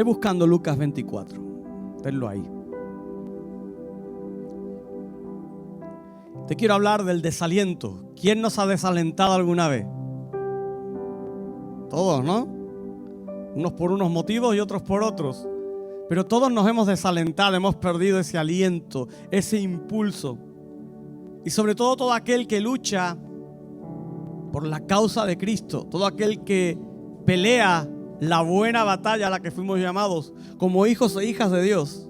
buscando Lucas 24. Tenlo ahí. Te quiero hablar del desaliento. ¿Quién nos ha desalentado alguna vez? Todos, ¿no? Unos por unos motivos y otros por otros. Pero todos nos hemos desalentado, hemos perdido ese aliento, ese impulso. Y sobre todo aquel que lucha por la causa de Cristo, todo aquel que pelea la buena batalla a la que fuimos llamados como hijos e hijas de Dios,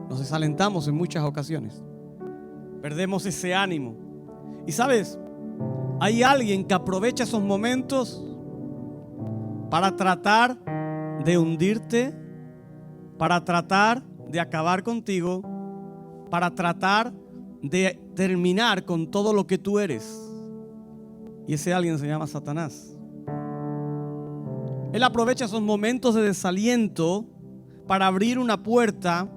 nos desalentamos en muchas ocasiones. Perdemos ese ánimo. Y sabes, hay alguien que aprovecha esos momentos para tratar de hundirte, para tratar de acabar contigo, para tratar de terminar con todo lo que tú eres. Y ese alguien se llama Satanás. Él aprovecha esos momentos de desaliento para abrir una puerta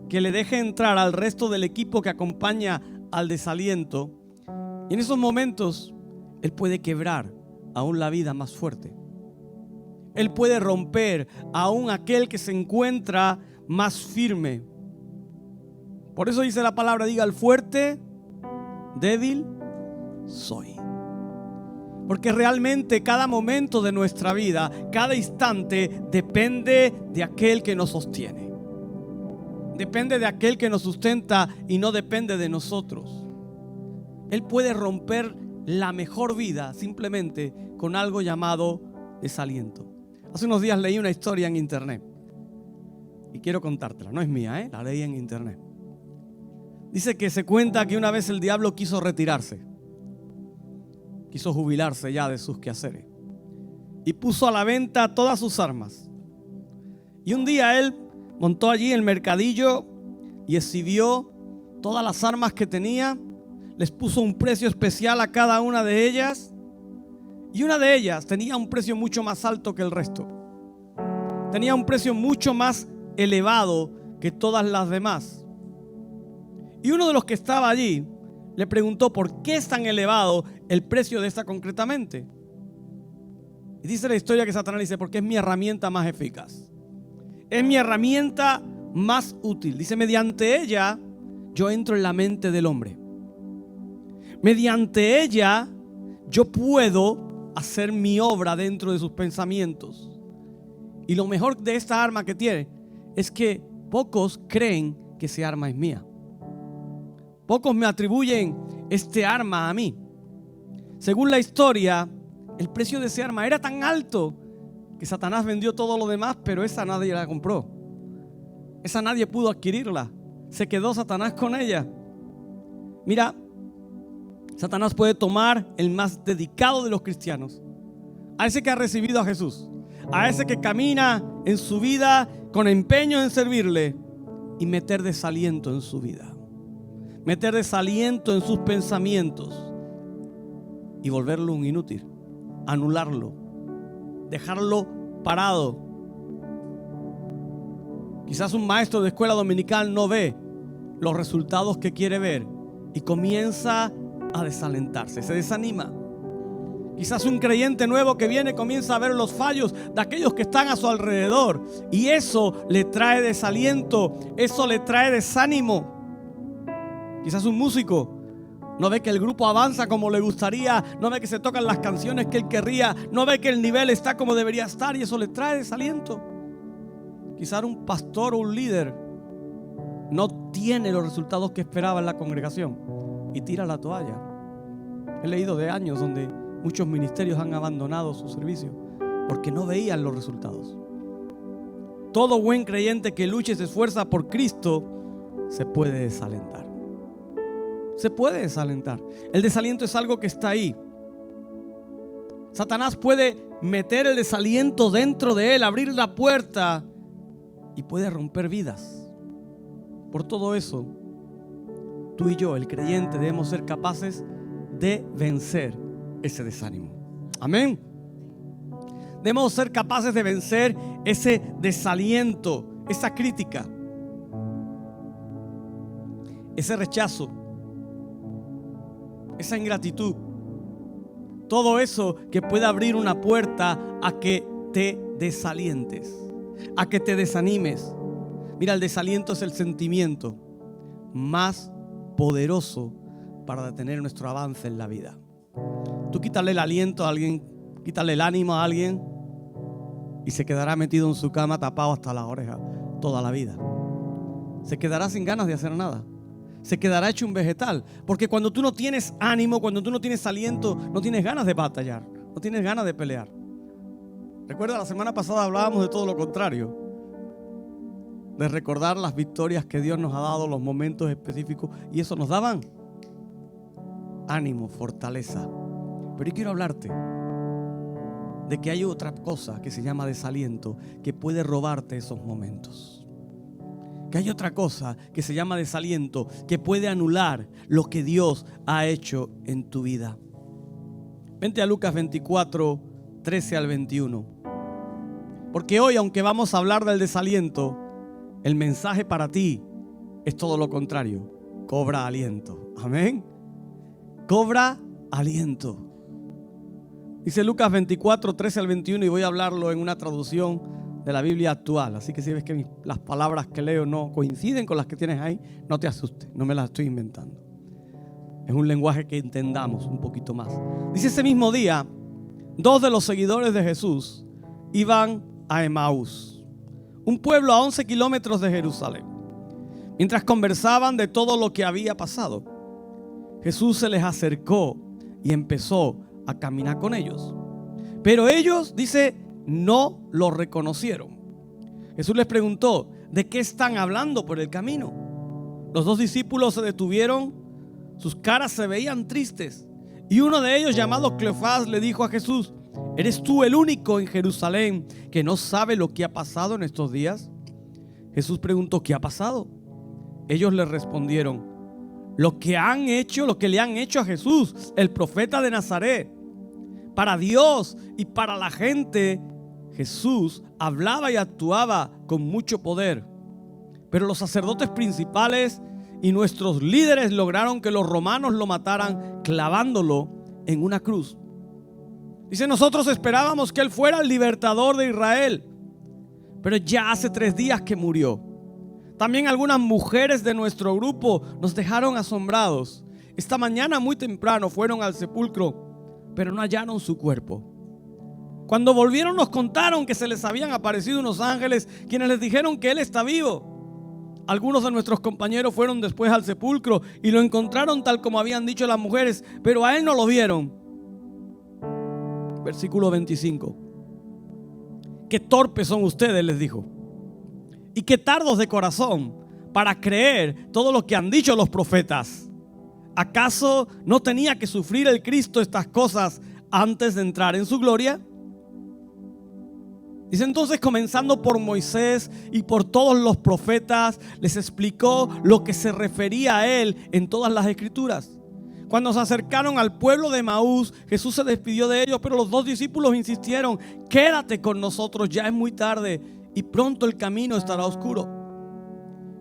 que le deje entrar al resto del equipo que acompaña al desaliento. Y en esos momentos, él puede quebrar aún la vida más fuerte. Él puede romper aún aquel que se encuentra más firme. Por eso dice la palabra, diga al fuerte, débil soy. Porque realmente cada momento de nuestra vida, cada instante, depende de aquel que nos sostiene. Depende de aquel que nos sustenta y no depende de nosotros. Él puede romper la mejor vida simplemente con algo llamado desaliento. Hace unos días leí una historia en internet y quiero contártela. No es mía, la leí en internet. Dice que se cuenta que una vez el diablo quiso retirarse. Quiso jubilarse ya de sus quehaceres y puso a la venta todas sus armas. Y un día él montó allí el mercadillo y exhibió todas las armas que tenía. Les puso un precio especial a cada una de ellas. Y una de ellas tenía un precio mucho más alto que el resto. Tenía un precio mucho más elevado que todas las demás. Y uno de los que estaba allí le preguntó por qué es tan elevado el precio de esta concretamente. Y dice la historia que Satanás dice, porque es mi herramienta más eficaz. Es mi herramienta más útil. Dice, mediante ella yo entro en la mente del hombre. Mediante ella yo puedo hacer mi obra dentro de sus pensamientos. Y lo mejor de esta arma que tiene es que pocos creen que esa arma es mía. Pocos me atribuyen este arma a mí. Según la historia, el precio de ese arma era tan alto que Satanás vendió todo lo demás, pero esa nadie la compró. Esa nadie pudo adquirirla. Se quedó Satanás con ella. Mira, Satanás puede tomar el más dedicado de los cristianos, a ese que ha recibido a Jesús, a ese que camina en su vida con empeño en servirle, y meter desaliento en su vida, meter desaliento en sus pensamientos y volverlo un inútil, anularlo, dejarlo parado. Quizás un maestro de escuela dominical no ve los resultados que quiere ver y comienza a desalentarse, se desanima. Quizás un creyente nuevo que viene comienza a ver los fallos de aquellos que están a su alrededor y eso le trae desaliento, eso le trae desánimo. Quizás un músico no ve que el grupo avanza como le gustaría, no ve que se tocan las canciones que él querría, no ve que el nivel está como debería estar y eso le trae desaliento. Quizás un pastor o un líder no tiene los resultados que esperaba en la congregación y tira la toalla. He leído de años donde muchos ministerios han abandonado su servicio porque no veían los resultados. Todo buen creyente que luche y se esfuerza por Cristo se puede desalentar. Se puede desalentar. El desaliento es algo que está ahí. Satanás puede meter el desaliento dentro de él, abrir la puerta y puede romper vidas. Por todo eso, tú y yo, el creyente, debemos ser capaces de vencer ese desánimo. Amén. Debemos ser capaces de vencer ese desaliento, esa crítica, ese rechazo, esa ingratitud. Todo eso que puede abrir una puerta a que te desalientes. a que te desanimes. Mira, el desaliento es el sentimiento más poderoso para detener nuestro avance en la vida. Tú quítale el aliento a alguien, quítale el ánimo a alguien y se quedará metido en su cama tapado hasta las orejas toda la vida. Se quedará sin ganas de hacer nada. Se quedará hecho un vegetal. Porque cuando tú no tienes ánimo, cuando tú no tienes aliento, no tienes ganas de batallar, no tienes ganas de pelear. Recuerda, la semana pasada hablábamos de todo lo contrario, de recordar las victorias que Dios nos ha dado, los momentos específicos, y eso nos daban ánimo, fortaleza. Pero yo quiero hablarte de que hay otra cosa que se llama desaliento, que puede robarte esos momentos. Que hay otra cosa que se llama desaliento, que puede anular lo que Dios ha hecho en tu vida. Vente a Lucas 24, 13 al 21. Porque hoy, aunque vamos a hablar del desaliento, el mensaje para ti es todo lo contrario. Cobra aliento. Amén. Cobra aliento. Dice Lucas 24, 13 al 21, y voy a hablarlo en una traducción de la Biblia actual. Así que si ves que las palabras que leo no coinciden con las que tienes ahí, no te asustes, no me las estoy inventando. Es un lenguaje que entendamos un poquito más. Dice: ese mismo día, 2 de los seguidores de Jesús iban a Emaús, un pueblo a 11 kilómetros de Jerusalén. Mientras conversaban de todo lo que había pasado, Jesús se les acercó y empezó a caminar con ellos. Pero ellos, dice, no lo reconocieron. Jesús les preguntó: ¿de qué están hablando por el camino? Los 2 discípulos se detuvieron, sus caras se veían tristes, y uno de ellos, llamado Cleofás, le dijo a Jesús: ¿eres tú el único en Jerusalén que no sabe lo que ha pasado en estos días? Jesús preguntó: ¿qué ha pasado? Ellos le respondieron: lo que le han hecho a Jesús, el profeta de Nazaret. Para Dios y para la gente, Jesús hablaba y actuaba con mucho poder. Pero los sacerdotes principales y nuestros líderes lograron que los romanos lo mataran clavándolo en una cruz. Dice: nosotros esperábamos que Él fuera el libertador de Israel, pero ya hace 3 días que murió. También algunas mujeres de nuestro grupo nos dejaron asombrados. Esta mañana muy temprano fueron al sepulcro, pero no hallaron su cuerpo. Cuando volvieron nos contaron que se les habían aparecido unos ángeles quienes les dijeron que Él está vivo. Algunos de nuestros compañeros fueron después al sepulcro y lo encontraron tal como habían dicho las mujeres, pero a Él no lo vieron. Versículo 25. Qué torpes son ustedes, les dijo, y qué tardos de corazón para creer todo lo que han dicho los profetas. ¿Acaso no tenía que sufrir el Cristo estas cosas antes de entrar en su gloria? Dice: entonces, comenzando por Moisés y por todos los profetas, les explicó lo que se refería a Él en todas las escrituras. Cuando se acercaron al pueblo de Emaús, Jesús se despidió de ellos, pero los 2 discípulos insistieron: quédate con nosotros, ya es muy tarde y pronto el camino estará oscuro.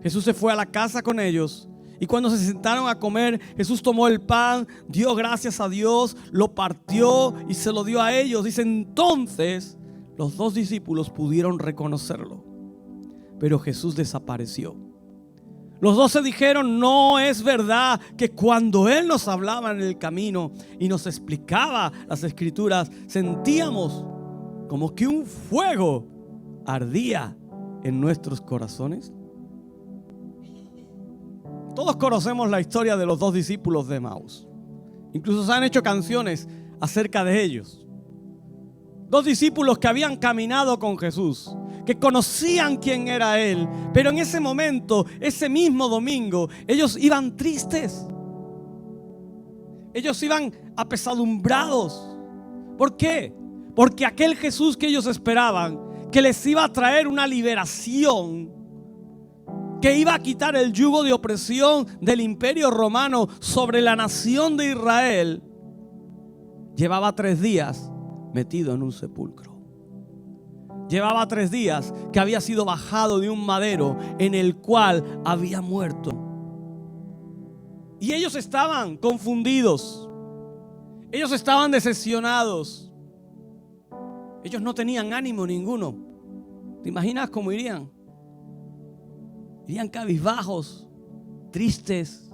Jesús se fue a la casa con ellos. Y cuando se sentaron a comer, Jesús tomó el pan, dio gracias a Dios, lo partió y se lo dio a ellos. Dice: entonces los 2 discípulos pudieron reconocerlo, pero Jesús desapareció. Los 12 dijeron: no es verdad que cuando Él nos hablaba en el camino y nos explicaba las escrituras, sentíamos como que un fuego ardía en nuestros corazones. Todos conocemos la historia de los 2 discípulos de Emaús. Incluso se han hecho canciones acerca de ellos. 2 discípulos que habían caminado con Jesús, que conocían quién era Él, pero en ese momento, ese mismo domingo, ellos iban tristes. Ellos iban apesadumbrados. ¿Por qué? Porque aquel Jesús que ellos esperaban, que les iba a traer una liberación, que iba a quitar el yugo de opresión del imperio romano sobre la nación de Israel, llevaba 3 días metido en un sepulcro. Llevaba 3 días que había sido bajado de un madero en el cual había muerto. Y ellos estaban confundidos. Ellos estaban decepcionados. Ellos no tenían ánimo ninguno. ¿Te imaginas cómo irían? Irían cabizbajos, tristes.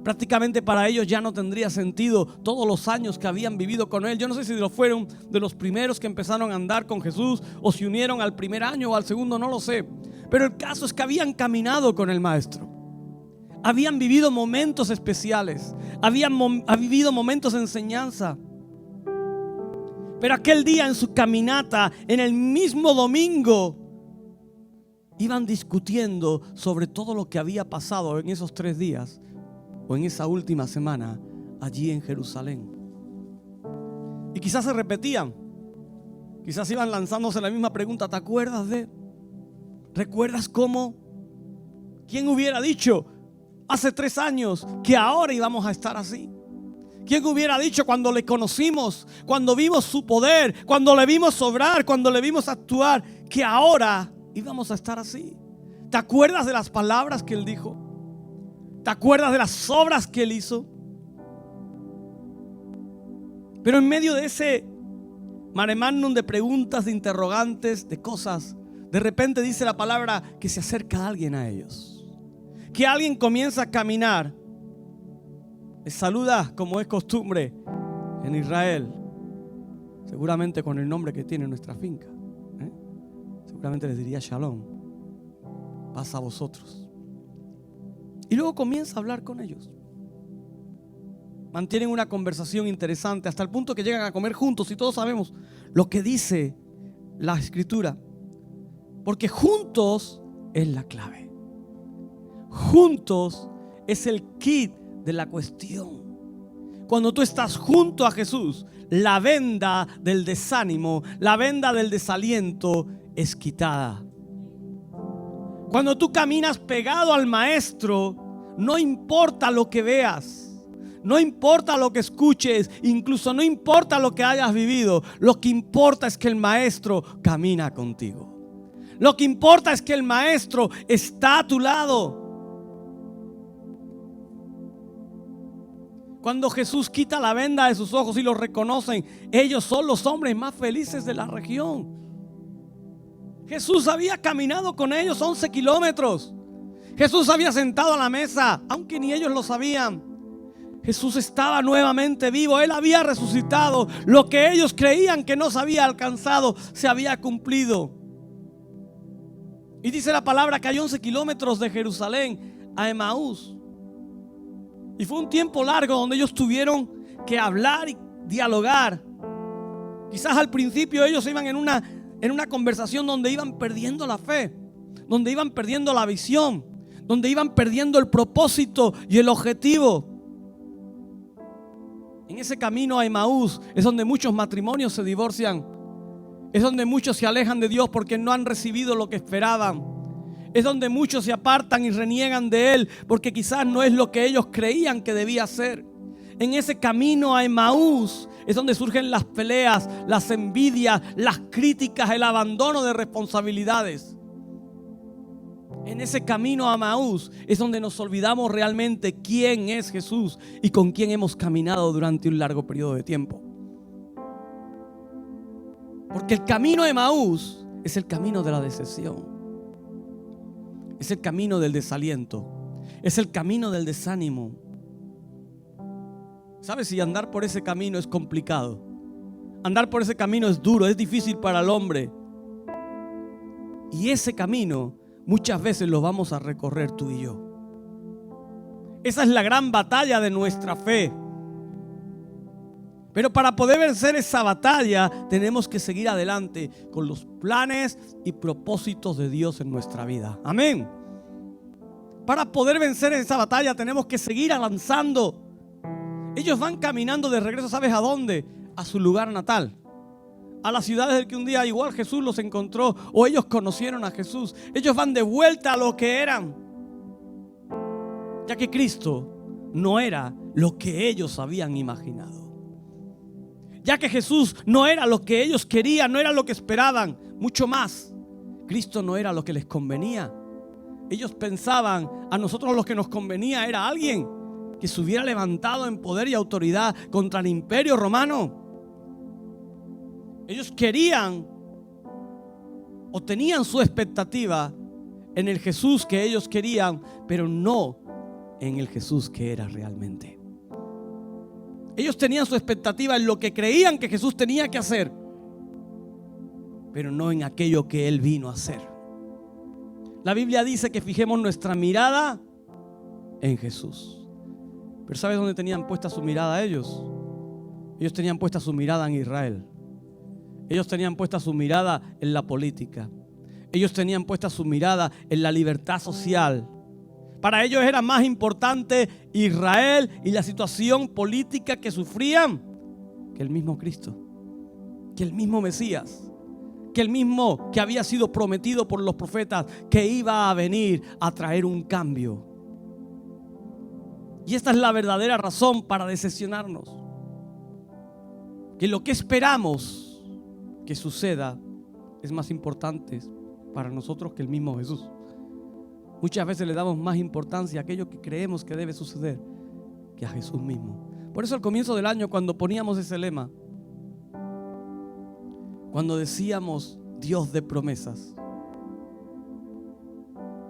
Prácticamente para ellos ya no tendría sentido todos los años que habían vivido con Él. Yo no sé si fueron de los primeros que empezaron a andar con Jesús o se unieron al primer año o al segundo, no lo sé. Pero el caso es que habían caminado con el Maestro. Habían vivido momentos especiales. Habían vivido momentos de enseñanza. Pero aquel día en su caminata, en el mismo domingo, iban discutiendo sobre todo lo que había pasado en esos 3 días o en esa última semana allí en Jerusalén. Y quizás se repetían, quizás iban lanzándose la misma pregunta. ¿Te acuerdas de? ¿Recuerdas cómo? ¿Quién hubiera dicho hace 3 años que ahora íbamos a estar así? ¿Quién hubiera dicho cuando le conocimos, cuando vimos su poder, cuando le vimos obrar, cuando le vimos actuar, que ahora íbamos a estar así? ¿Te acuerdas de las palabras que Él dijo? ¿Te acuerdas de las obras que Él hizo? Pero en medio de ese mare magnum de preguntas, de interrogantes, de cosas, de repente dice la palabra que se acerca alguien a ellos. Que alguien comienza a caminar. Les saluda como es costumbre en Israel. Seguramente con el nombre que tiene nuestra finca. Seguramente les diría Shalom. Paz a vosotros. Y luego comienza a hablar con ellos. Mantienen una conversación interesante hasta el punto que llegan a comer juntos. Y todos sabemos lo que dice la Escritura. Porque juntos es la clave. Juntos es el kit de la cuestión. Cuando tú estás junto a Jesús, la venda del desánimo, la venda del desaliento es quitada. Cuando tú caminas pegado al Maestro, no importa lo que veas, no importa lo que escuches, incluso no importa lo que hayas vivido. Lo que importa es que el Maestro camina contigo. Lo que importa es que el Maestro está a tu lado. Cuando Jesús quita la venda de sus ojos y los reconocen, ellos son los hombres más felices de la región. Jesús había caminado con ellos 11 kilómetros. Jesús había sentado a la mesa, aunque ni ellos lo sabían. Jesús estaba nuevamente vivo. Él había resucitado. Lo que ellos creían que no se había alcanzado, se había cumplido. Y dice la palabra que hay 11 kilómetros de Jerusalén a Emaús. Y fue un tiempo largo donde ellos tuvieron que hablar y dialogar. Quizás al principio ellos iban en una conversación donde iban perdiendo la fe, donde iban perdiendo la visión, donde iban perdiendo el propósito y el objetivo. En ese camino a Emaús es donde muchos matrimonios se divorcian. Es donde muchos se alejan de Dios porque no han recibido lo que esperaban. Es donde muchos se apartan y reniegan de Él porque quizás no es lo que ellos creían que debía ser. En ese camino a Emaús es donde surgen las peleas, las envidias, las críticas, el abandono de responsabilidades. En ese camino a Emaús es donde nos olvidamos realmente quién es Jesús y con quién hemos caminado durante un largo periodo de tiempo. Porque el camino a Emaús es el camino de la decepción. Es el camino del desaliento. Es el camino del desánimo. ¿Sabes? Si andar por ese camino es complicado. Andar por ese camino es duro, es difícil para el hombre. Y ese camino muchas veces lo vamos a recorrer tú y yo. Esa es la gran batalla de nuestra fe. Pero para poder vencer esa batalla tenemos que seguir adelante con los planes y propósitos de Dios en nuestra vida. Amén. Para poder vencer esa batalla tenemos que seguir avanzando. Ellos van caminando de regreso, ¿sabes a dónde? A su lugar natal. A las ciudades del que un día igual Jesús los encontró o ellos conocieron a Jesús. Ellos van de vuelta a lo que eran. Ya que Cristo no era lo que ellos habían imaginado. Ya que Jesús no era lo que ellos querían, no era lo que esperaban. Mucho más, Cristo no era lo que les convenía. Ellos pensaban, a nosotros lo que nos convenía era alguien que se hubiera levantado en poder y autoridad contra el imperio romano. Ellos querían o tenían su expectativa en el Jesús que ellos querían, pero no en el Jesús que era realmente. Ellos tenían su expectativa en lo que creían que Jesús tenía que hacer, pero no en aquello que Él vino a hacer. La Biblia dice que fijemos nuestra mirada en Jesús. Pero ¿sabes dónde tenían puesta su mirada ellos? Ellos tenían puesta su mirada en Israel. Ellos tenían puesta su mirada en la política. Ellos tenían puesta su mirada en la libertad social. Para ellos era más importante Israel y la situación política que sufrían que el mismo Cristo, que el mismo Mesías, que el mismo que había sido prometido por los profetas, que iba a venir a traer un cambio. Y esta es la verdadera razón para decepcionarnos. Que lo que esperamos que suceda es más importante para nosotros que el mismo Jesús. Muchas veces le damos más importancia a aquello que creemos que debe suceder que a Jesús mismo. Por eso al comienzo del año, cuando poníamos ese lema, cuando decíamos Dios de promesas,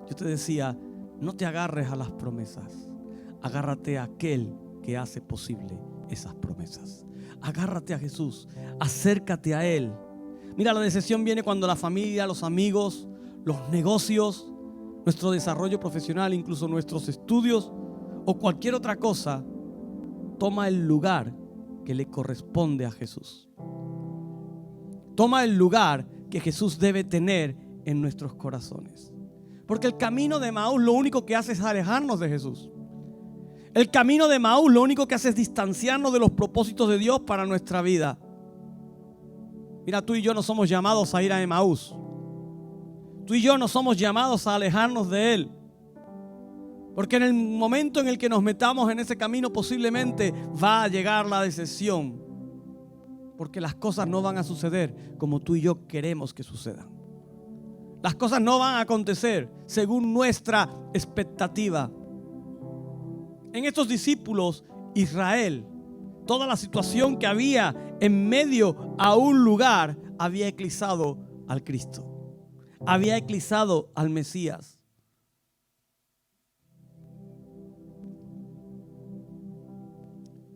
yo te decía, no te agarres a las promesas, agárrate a aquel que hace posible esas promesas. Agárrate a Jesús, acércate a Él. Mira, la decepción viene cuando la familia, los amigos, los negocios, nuestro desarrollo profesional, incluso nuestros estudios o cualquier otra cosa toma el lugar que le corresponde a Jesús. Toma el lugar que Jesús debe tener en nuestros corazones. Porque el camino de Emaús lo único que hace es alejarnos de Jesús. El camino de Emaús lo único que hace es distanciarnos de los propósitos de Dios para nuestra vida. Mira, tú y yo no somos llamados a ir a Emaús. Tú y yo no somos llamados a alejarnos de Él. Porque en el momento en el que nos metamos en ese camino posiblemente va a llegar la decepción. Porque las cosas no van a suceder como tú y yo queremos que sucedan. Las cosas no van a acontecer según nuestra expectativa. En estos discípulos, Israel, toda la situación que había en medio a un lugar había eclipsado al Cristo. Había eclipsado al Mesías.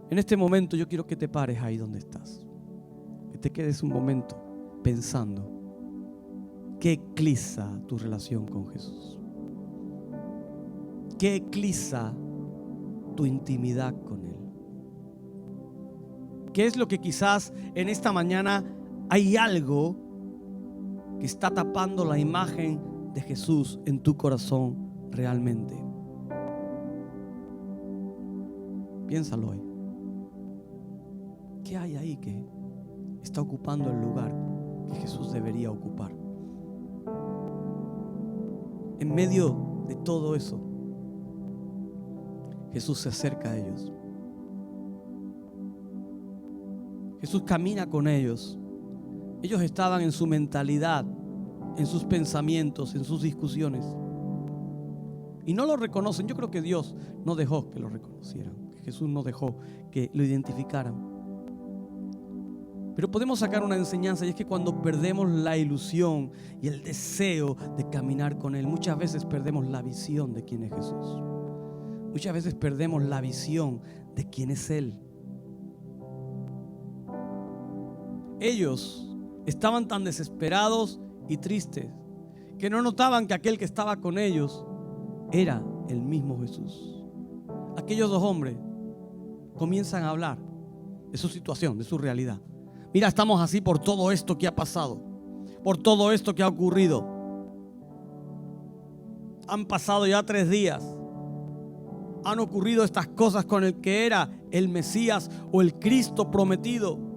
En este momento yo quiero que te pares ahí donde estás. Que te quedes un momento pensando qué eclipsa tu relación con Jesús. ¿Qué eclipsa tu intimidad con Él? ¿Qué es lo que quizás en esta mañana hay algo que está tapando la imagen de Jesús en tu corazón realmente? Piénsalo hoy. ¿Qué hay ahí que está ocupando el lugar que Jesús debería ocupar? En medio de todo eso, Jesús se acerca a ellos. Jesús camina con ellos. Ellos estaban en su mentalidad, en sus pensamientos, en sus discusiones. Y no lo reconocen. Yo creo que Dios no dejó que lo reconocieran. Que Jesús no dejó que lo identificaran. Pero podemos sacar una enseñanza, y es que cuando perdemos la ilusión y el deseo de caminar con Él, muchas veces perdemos la visión de quién es Jesús. Muchas veces perdemos la visión de quién es Él. Ellos estaban tan desesperados y tristes que no notaban que aquel que estaba con ellos era el mismo Jesús. Aquellos dos hombres comienzan a hablar de su situación, de su realidad. Mira, estamos así por todo esto que ha pasado, por todo esto que ha ocurrido. Han pasado ya 3 días. Han ocurrido estas cosas con el que era el Mesías o el Cristo prometido.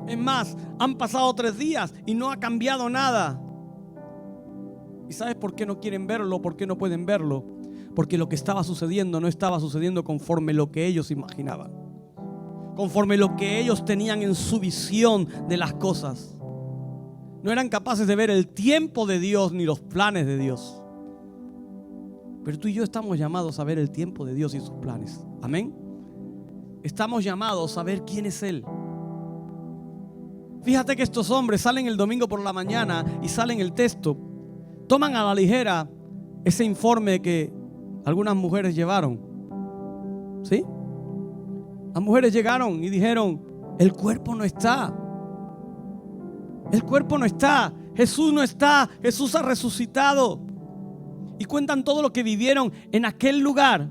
Es más, han pasado 3 días y no ha cambiado nada. ¿Y sabes por qué no quieren verlo? ¿Por qué no pueden verlo? Porque lo que estaba sucediendo no estaba sucediendo conforme lo que ellos imaginaban, conforme lo que ellos tenían en su visión de las cosas. No eran capaces de ver el tiempo de Dios ni los planes de Dios. Pero tú y yo estamos llamados a ver el tiempo de Dios y sus planes. Amén. Estamos llamados a ver quién es Él. Fíjate que estos hombres salen el domingo por la mañana y salen el texto. Toman a la ligera ese informe que algunas mujeres llevaron. ¿Sí? Las mujeres llegaron y dijeron: el cuerpo no está. El cuerpo no está. Jesús no está. Jesús ha resucitado. Y cuentan todo lo que vivieron en aquel lugar.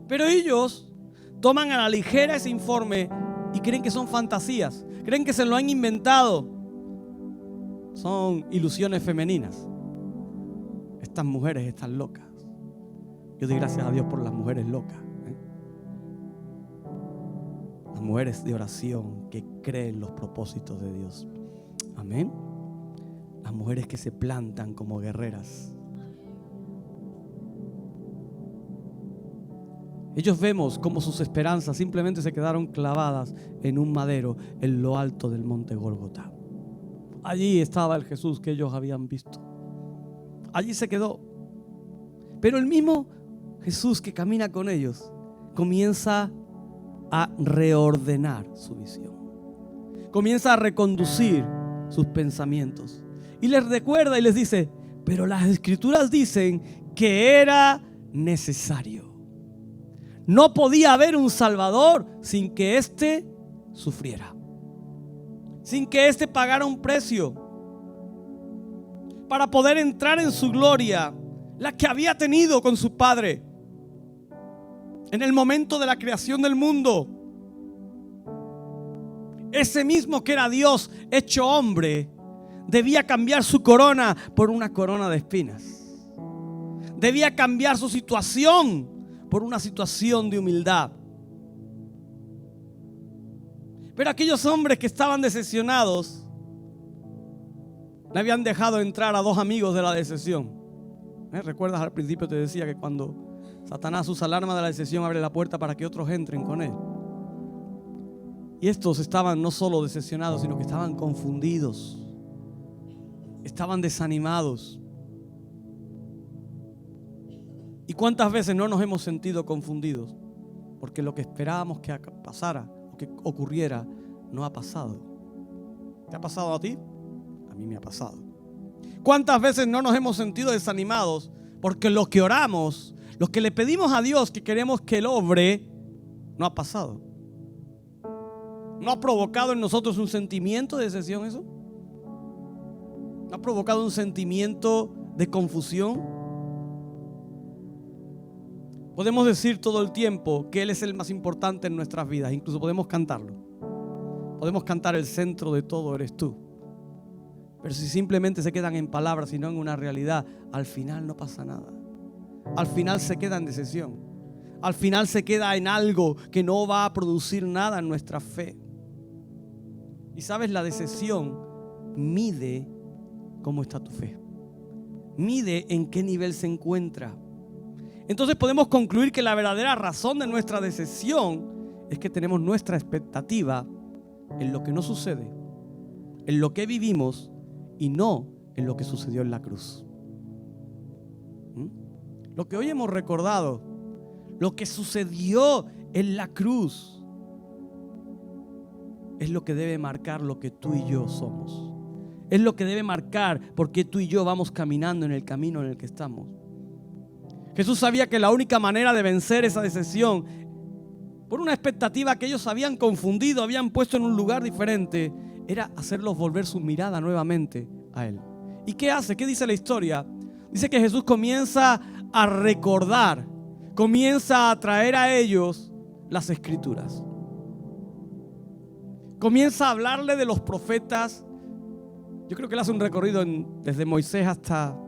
Pero ellos toman a la ligera ese informe y creen que son fantasías. Creen que se lo han inventado. Son ilusiones femeninas. Estas mujeres están locas. Yo doy gracias a Dios por las mujeres locas. Las mujeres de oración que creen los propósitos de Dios. Amén. Las mujeres que se plantan como guerreras. Ellos vemos como sus esperanzas simplemente se quedaron clavadas en un madero en lo alto del monte Gólgota. Allí estaba el Jesús que ellos habían visto. Allí se quedó. Pero el mismo Jesús que camina con ellos comienza a reordenar su visión. Comienza a reconducir sus pensamientos. Y les recuerda y les dice: pero las Escrituras dicen que era necesario. No podía haber un Salvador sin que éste sufriera, sin que éste pagara un precio para poder entrar en su gloria, la que había tenido con su Padre en el momento de la creación del mundo. Ese mismo que era Dios hecho hombre debía cambiar su corona por una corona de espinas. Debía cambiar su situación por una situación de humildad. Pero aquellos hombres que estaban decepcionados le habían dejado entrar a dos amigos de la decepción. ¿Recuerdas al principio te decía que cuando Satanás usa el arma de la decepción abre la puerta para que otros entren con él? Y estos estaban no solo decepcionados, sino que estaban confundidos, estaban desanimados. ¿Y cuántas veces no nos hemos sentido confundidos? Porque lo que esperábamos que pasara o que ocurriera no ha pasado. ¿Te ha pasado a ti? A mí me ha pasado. ¿Cuántas veces no nos hemos sentido desanimados? Porque lo que oramos, lo que le pedimos a Dios que queremos que Él obre, no ha pasado. ¿No ha provocado en nosotros un sentimiento de decepción eso? ¿No ha provocado un sentimiento de confusión? Podemos decir todo el tiempo que Él es el más importante en nuestras vidas. Incluso podemos cantarlo. Podemos cantar: el centro de todo eres tú. Pero si simplemente se quedan en palabras y no en una realidad, al final no pasa nada. Al final se queda en decepción. Al final se queda en algo que no va a producir nada en nuestra fe. Y sabes, la decepción mide cómo está tu fe. Mide en qué nivel se encuentra. Entonces podemos concluir que la verdadera razón de nuestra decepción es que tenemos nuestra expectativa en lo que no sucede, en lo que vivimos y no en lo que sucedió en la cruz. Lo que hoy hemos recordado, lo que sucedió en la cruz, es lo que debe marcar lo que tú y yo somos. Es lo que debe marcar por qué tú y yo vamos caminando en el camino en el que estamos. Jesús sabía que la única manera de vencer esa decepción, por una expectativa que ellos habían confundido, habían puesto en un lugar diferente, era hacerlos volver su mirada nuevamente a Él. ¿Y qué hace? ¿Qué dice la historia? Dice que Jesús comienza a recordar, comienza a traer a ellos las Escrituras. Comienza a hablarle de los profetas. Yo creo que Él hace un recorrido desde Moisés hasta...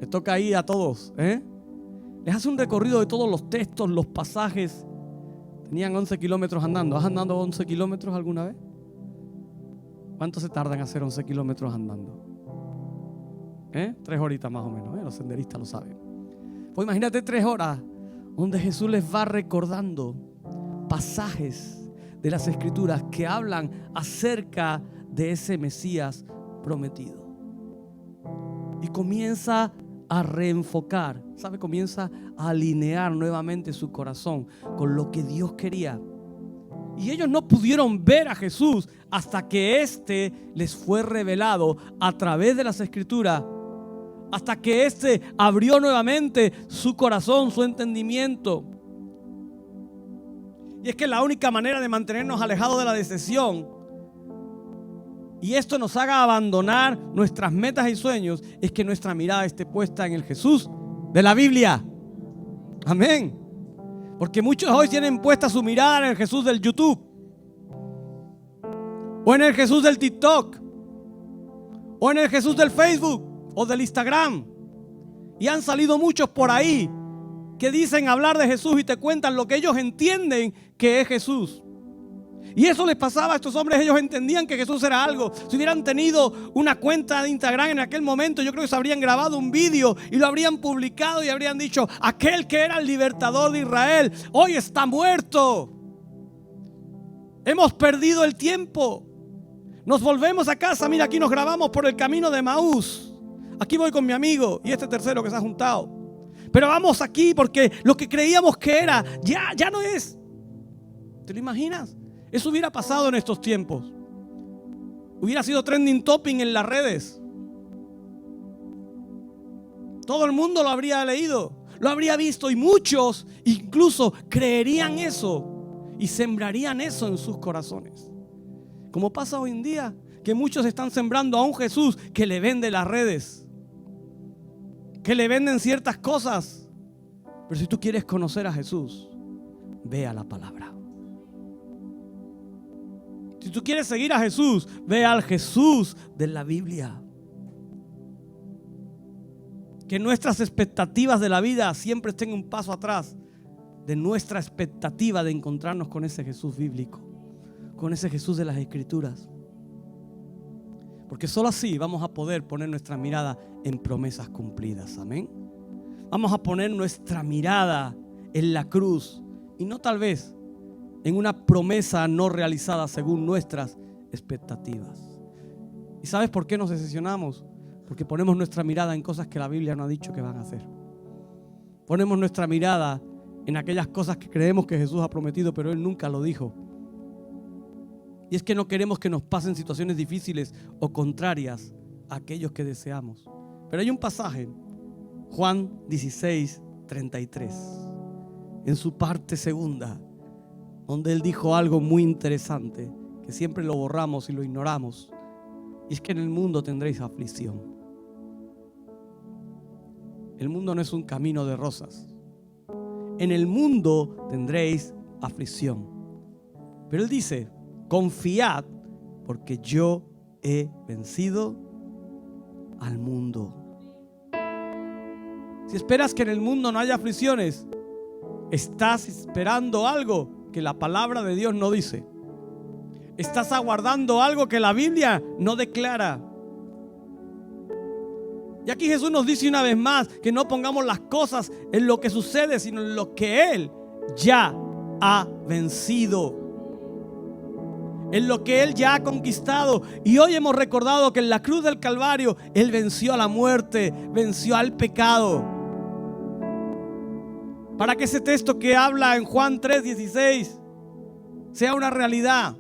Le toca ir a todos, Les hace un recorrido de todos los textos, los pasajes. Tenían 11 kilómetros andando. ¿Has andado 11 kilómetros alguna vez? ¿Cuánto se tarda en hacer 11 kilómetros andando? 3 horitas más o menos, Los senderistas lo saben. Pues imagínate 3 horas donde Jesús les va recordando pasajes de las Escrituras que hablan acerca de ese Mesías prometido. Y comienza a reenfocar, ¿sabe? Comienza a alinear nuevamente su corazón con lo que Dios quería. Y ellos no pudieron ver a Jesús hasta que éste les fue revelado a través de las Escrituras, hasta que éste abrió nuevamente su corazón, su entendimiento. Y es que la única manera de mantenernos alejados de la decepción y esto nos haga abandonar nuestras metas y sueños es que nuestra mirada esté puesta en el Jesús de la Biblia. Amén. Porque muchos hoy tienen puesta su mirada en el Jesús del YouTube, o en el Jesús del TikTok, o en el Jesús del Facebook o del Instagram. Y han salido muchos por ahí que dicen hablar de Jesús y te cuentan lo que ellos entienden que es Jesús. Y eso les pasaba a estos hombres. Ellos entendían que Jesús era algo. Si hubieran tenido una cuenta de Instagram en aquel momento, yo creo que se habrían grabado un vídeo y lo habrían publicado y habrían dicho: aquel que era el libertador de Israel hoy está muerto. Hemos perdido el tiempo. Nos volvemos a casa. Mira, aquí nos grabamos por el camino de Emaús. Aquí voy con mi amigo y este tercero que se ha juntado. Pero vamos aquí porque lo que creíamos que era ya no es. ¿Te lo imaginas? Eso hubiera pasado en estos tiempos. Hubiera sido trending topic en las redes. Todo el mundo lo habría leído, lo habría visto, y muchos incluso creerían eso y sembrarían eso en sus corazones. Como pasa hoy en día, que muchos están sembrando a un Jesús que le vende las redes, que le venden ciertas cosas. Pero si tú quieres conocer a Jesús, ve a la palabra. Si tú quieres seguir a Jesús, ve al Jesús de la Biblia. Que nuestras expectativas de la vida siempre estén un paso atrás de nuestra expectativa de encontrarnos con ese Jesús bíblico, con ese Jesús de las Escrituras. Porque solo así vamos a poder poner nuestra mirada en promesas cumplidas. Amén. Vamos a poner nuestra mirada en la cruz y no tal vez en una promesa no realizada según nuestras expectativas. ¿Y sabes por qué nos decepcionamos? Porque ponemos nuestra mirada en cosas que la Biblia no ha dicho que van a hacer. Ponemos nuestra mirada en aquellas cosas que creemos que Jesús ha prometido, pero Él nunca lo dijo. Y es que no queremos que nos pasen situaciones difíciles o contrarias a aquellos que deseamos. Pero hay un pasaje, Juan 16:33, en su parte segunda, donde Él dijo algo muy interesante, que siempre lo borramos y lo ignoramos. Y es que en el mundo tendréis aflicción. El mundo no es un camino de rosas. En el mundo tendréis aflicción. Pero Él dice: confiad, porque yo he vencido al mundo. Si esperas que en el mundo no haya aflicciones, estás esperando algo que la palabra de Dios no dice. Estás aguardando algo que la Biblia no declara. Y aquí Jesús nos dice una vez más que no pongamos las cosas en lo que sucede, sino en lo que Él ya ha vencido, en lo que Él ya ha conquistado. Y hoy hemos recordado que en la cruz del Calvario Él venció a la muerte, venció al pecado. Para que ese texto que habla en Juan 3:16 sea una realidad.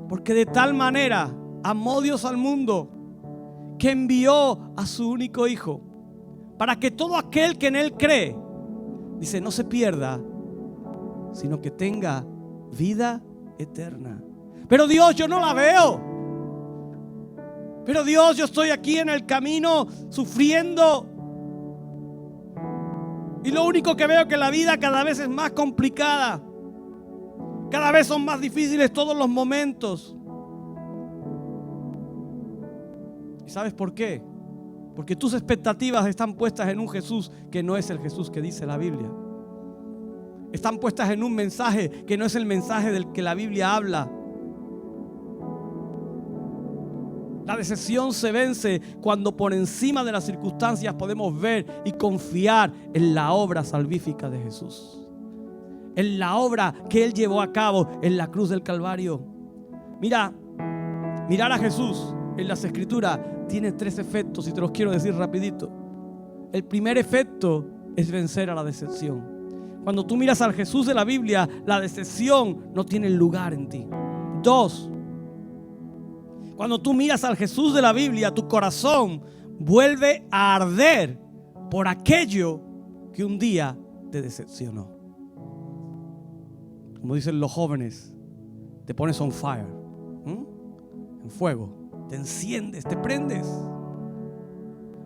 Porque de tal manera amó Dios al mundo que envió a su único Hijo, para que todo aquel que en Él cree, dice, no se pierda, sino que tenga vida eterna. Pero Dios, yo no la veo. Pero Dios, yo estoy aquí en el camino sufriendo. Y lo único que veo es que la vida cada vez es más complicada. Cada vez son más difíciles todos los momentos. ¿Y sabes por qué? Porque tus expectativas están puestas en un Jesús que no es el Jesús que dice la Biblia. Están puestas en un mensaje que no es el mensaje del que la Biblia habla. La decepción se vence cuando por encima de las circunstancias podemos ver y confiar en la obra salvífica de Jesús, en la obra que Él llevó a cabo en la cruz del Calvario. Mirar a Jesús en las Escrituras tiene 3 efectos y te los quiero decir rapidito. El primer efecto es vencer a la decepción. Cuando tú miras al Jesús de la Biblia, la decepción no tiene lugar en ti. 2, cuando tú miras al Jesús de la Biblia, tu corazón vuelve a arder por aquello que un día te decepcionó. Como dicen los jóvenes, te pones on fire, en fuego, te enciendes, te prendes,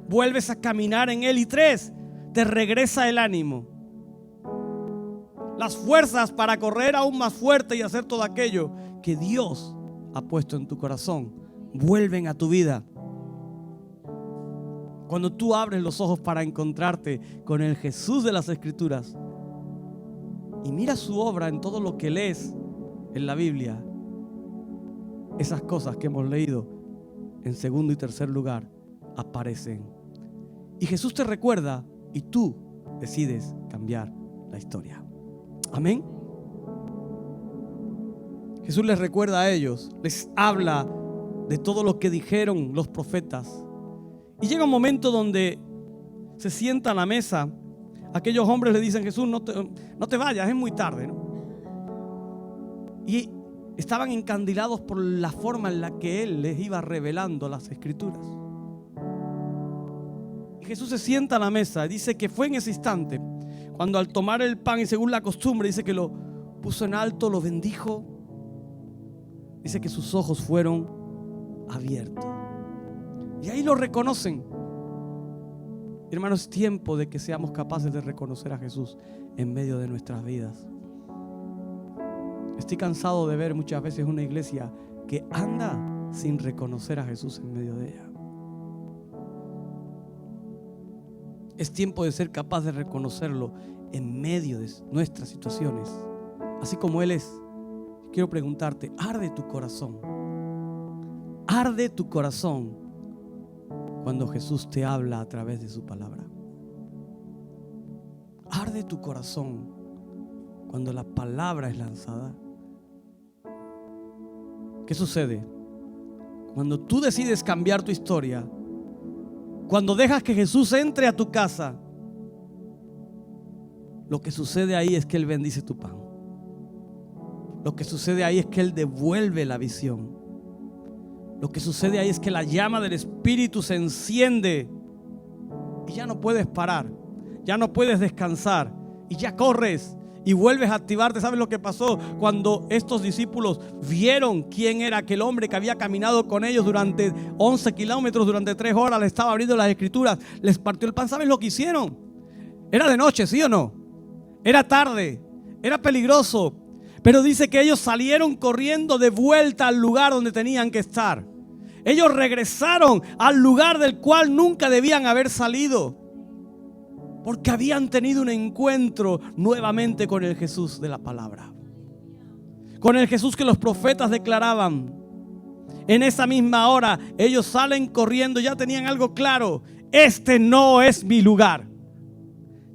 vuelves a caminar en Él. Y 3, te regresa el ánimo, las fuerzas para correr aún más fuerte y hacer todo aquello que Dios ha puesto en tu corazón, vuelven a tu vida. Cuando tú abres los ojos para encontrarte con el Jesús de las Escrituras y miras su obra en todo lo que lees en la Biblia, esas cosas que hemos leído en segundo y tercer lugar aparecen. Y Jesús te recuerda y tú decides cambiar la historia. Amén. Jesús les recuerda a ellos, les habla de todo lo que dijeron los profetas. Y llega un momento donde se sienta a la mesa. Aquellos hombres le dicen: Jesús, no te vayas, es muy tarde, ¿no? Y estaban encandilados por la forma en la que Él les iba revelando las Escrituras. Y Jesús se sienta a la mesa. Dice que fue en ese instante cuando, al tomar el pan, y según la costumbre, dice que lo puso en alto, lo bendijo. Dice que sus ojos fueron abiertos. Y ahí lo reconocen. Hermanos, es tiempo de que seamos capaces de reconocer a Jesús en medio de nuestras vidas. Estoy cansado de ver muchas veces una iglesia que anda sin reconocer a Jesús en medio de ella. Es tiempo de ser capaz de reconocerlo en medio de nuestras situaciones, así como Él es. Quiero preguntarte: ¿arde tu corazón? ¿Arde tu corazón cuando Jesús te habla a través de su palabra? ¿Arde tu corazón cuando la palabra es lanzada? ¿Qué sucede? Cuando tú decides cambiar tu historia, cuando dejas que Jesús entre a tu casa, lo que sucede ahí es que Él bendice tu pan. Lo que sucede ahí es que Él devuelve la visión. Lo que sucede ahí es que la llama del Espíritu se enciende y ya no puedes parar, ya no puedes descansar y ya corres y vuelves a activarte. ¿Sabes lo que pasó cuando estos discípulos vieron quién era aquel hombre que había caminado con ellos durante 11 kilómetros, durante 3 horas, les estaba abriendo las Escrituras, les partió el pan? ¿Sabes lo que hicieron? Era de noche, ¿sí o no? Era tarde, era peligroso, pero dice que ellos salieron corriendo de vuelta al lugar donde tenían que estar. Ellos regresaron al lugar del cual nunca debían haber salido, porque habían tenido un encuentro nuevamente con el Jesús de la palabra, con el Jesús que los profetas declaraban. En esa misma hora ellos salen corriendo, ya tenían algo claro: este no es mi lugar.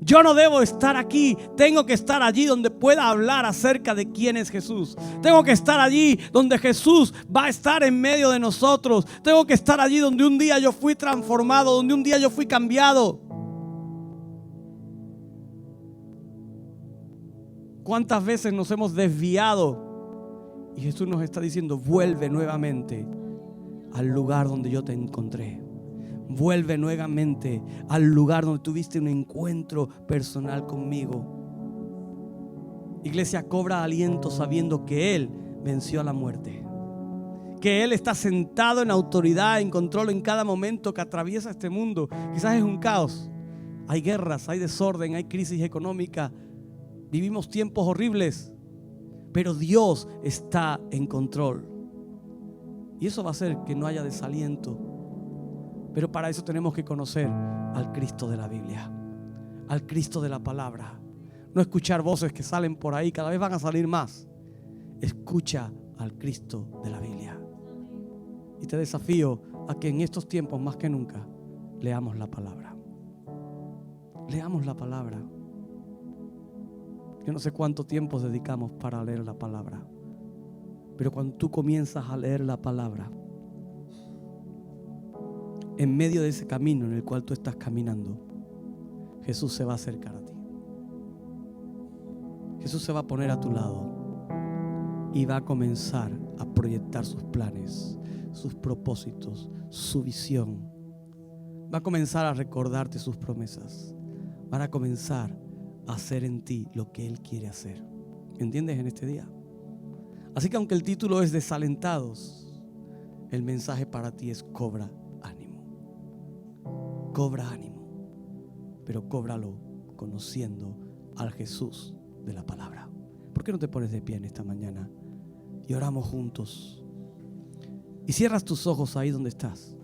Yo no debo estar aquí, tengo que estar allí donde pueda hablar acerca de quién es Jesús. Tengo que estar allí donde Jesús va a estar en medio de nosotros. Tengo que estar allí donde un día yo fui transformado, donde un día yo fui cambiado. ¿Cuántas veces nos hemos desviado? Y Jesús nos está diciendo: vuelve nuevamente al lugar donde yo te encontré. Vuelve nuevamente al lugar donde tuviste un encuentro personal conmigo. Iglesia, cobra aliento sabiendo que Él venció a la muerte, que Él está sentado en autoridad, en control en cada momento que atraviesa este mundo. Quizás es un caos, hay guerras, hay desorden, hay crisis económica, vivimos tiempos horribles, pero Dios está en control. Y eso va a hacer que no haya desaliento. Pero para eso tenemos que conocer al Cristo de la Biblia, al Cristo de la palabra. No escuchar voces que salen por ahí, cada vez van a salir más. Escucha al Cristo de la Biblia. Y te desafío a que en estos tiempos más que nunca leamos la palabra. Leamos la palabra. Yo no sé cuánto tiempo dedicamos para leer la palabra, pero cuando tú comienzas a leer la palabra, en medio de ese camino en el cual tú estás caminando, Jesús se va a acercar a ti. Jesús se va a poner a tu lado y va a comenzar a proyectar sus planes, sus propósitos, su visión. Va a comenzar a recordarte sus promesas. Van a comenzar a hacer en ti lo que Él quiere hacer. ¿Entiendes? En este día. Así que aunque el título es Desalentados, el mensaje para ti es cobra ánimo. Cobra ánimo, pero cóbralo conociendo al Jesús de la palabra. ¿Por qué no te pones de pie en esta mañana y oramos juntos? Y cierras tus ojos ahí donde estás.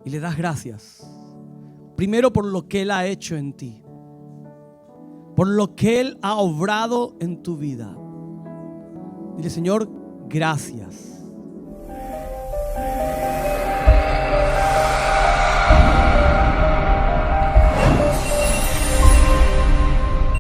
Y le das gracias. Primero por lo que Él ha hecho en ti. Por lo que Él ha obrado en tu vida. Dile, Señor, gracias.